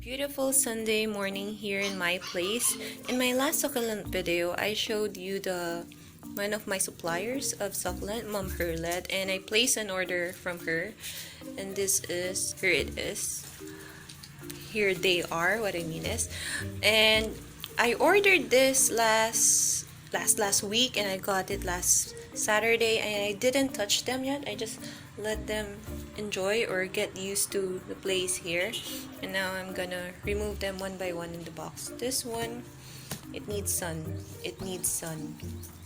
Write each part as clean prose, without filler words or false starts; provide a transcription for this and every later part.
Beautiful Sunday morning here in my place. In my last succulent video, I showed you the one of my suppliers of succulent, Mom Hurlet, and I placed an order from her. And here it is. Here they are, what I mean is. And I ordered this last week and I got it last Saturday and I didn't touch them yet. I just let them enjoy or get used to the place here. And now I'm gonna remove them one by one in the box. This one, it needs sun. It needs sun.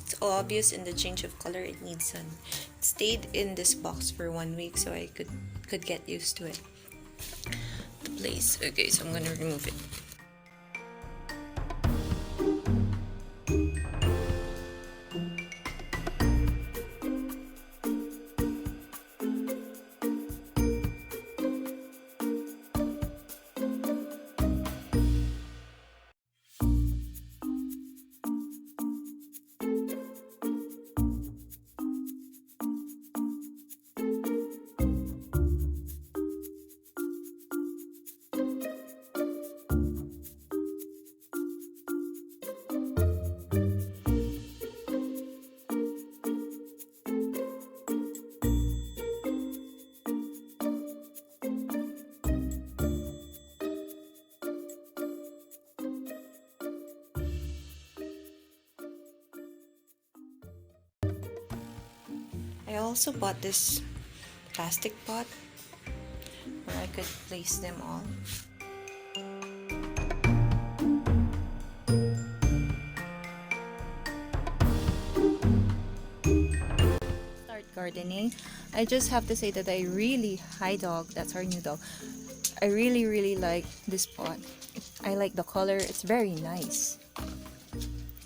It's obvious in the change of color, it needs sun. It stayed in this box for 1 week so I could get used to it. The place. Okay, so I'm gonna remove it. I also bought this plastic pot where I could place them all. Start gardening. I just have to say that hi dog, that's our new dog. I really like this pot. I like the color, it's very nice.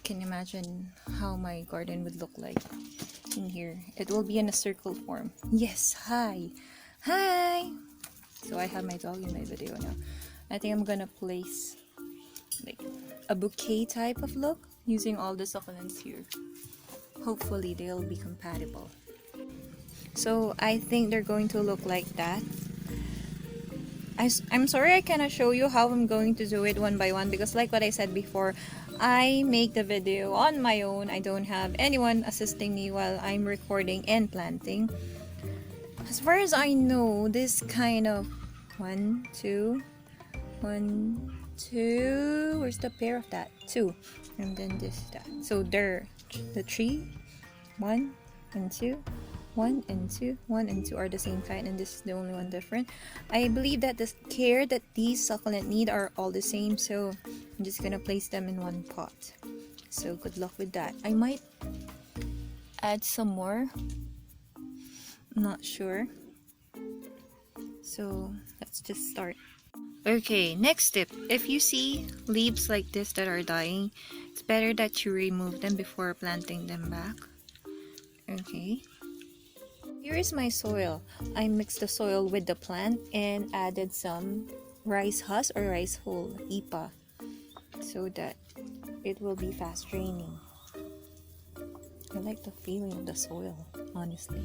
Can you imagine how my garden would look like in here? It will be in a circle form. Yes, hi. So I have my dog in my video now. I think I'm gonna place like a bouquet type of look using all the succulents here. Hopefully they'll be compatible. So I think they're going to look like that. I'm sorry I cannot show you how I'm going to do it one by one because like what I said before, I make the video on my own. I don't have anyone assisting me while I'm recording and planting. As far as I know, this kind of one, two, where's the pair of that? Two, and then that. So they're the three, one and two, one and two are the same kind, and this is the only one different. I believe that the care that these succulent need are all the same, so I'm just gonna place them in one pot. So good luck with that. I might add some more, not sure. So let's just start. Okay, next tip. If you see leaves like this that are dying, it's better that you remove them before planting them back. Okay. Here is my soil. I mixed the soil with the plant and added some rice husk or rice hull, IPA, so that it will be fast draining. I like the feeling of the soil, honestly.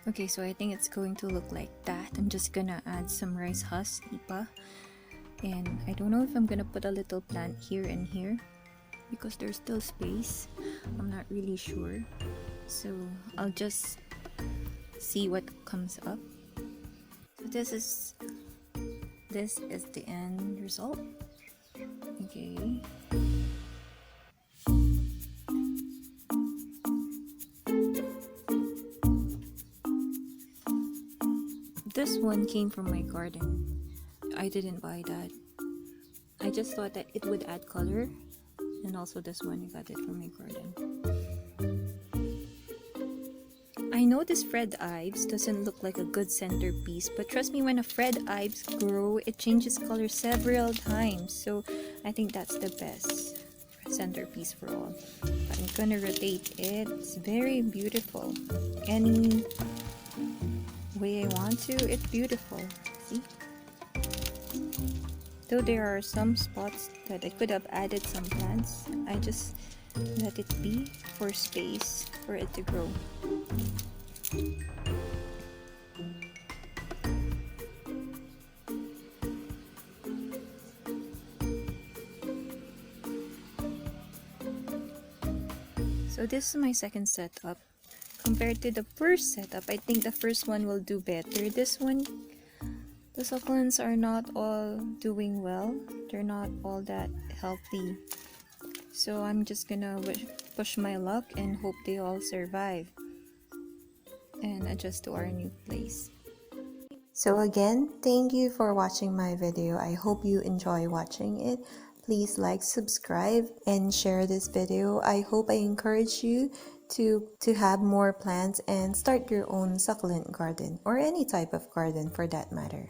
Okay, so I think it's going to look like that. I'm just gonna add some rice husk, IPA. And I don't know if I'm gonna put a little plant here and here because there's still space. I'm not really sure, so I'll just see what comes up. So this is the end result. Okay. This one came from my garden. I didn't buy that. I just thought that it would add color. And also this one, I got it from my garden. I know this Fred Ives doesn't look like a good centerpiece, but trust me, when a Fred Ives grow, it changes color several times. So I think that's the best centerpiece for all. I'm gonna rotate it. It's very beautiful. Any way I want to, it's beautiful. See? Though there are some spots that I could have added some plants, I just let it be for space for it to grow. So this is my second setup. Compared to the first setup, I think the first one will do better. This one, the succulents are not all doing well. They're not all that healthy. So I'm just gonna push my luck and hope they all survive and adjust to our new place. So again, thank you for watching my video. I hope you enjoy watching it. Please like, subscribe, and share this video. I hope I encourage you to have more plants and start your own succulent garden or any type of garden for that matter.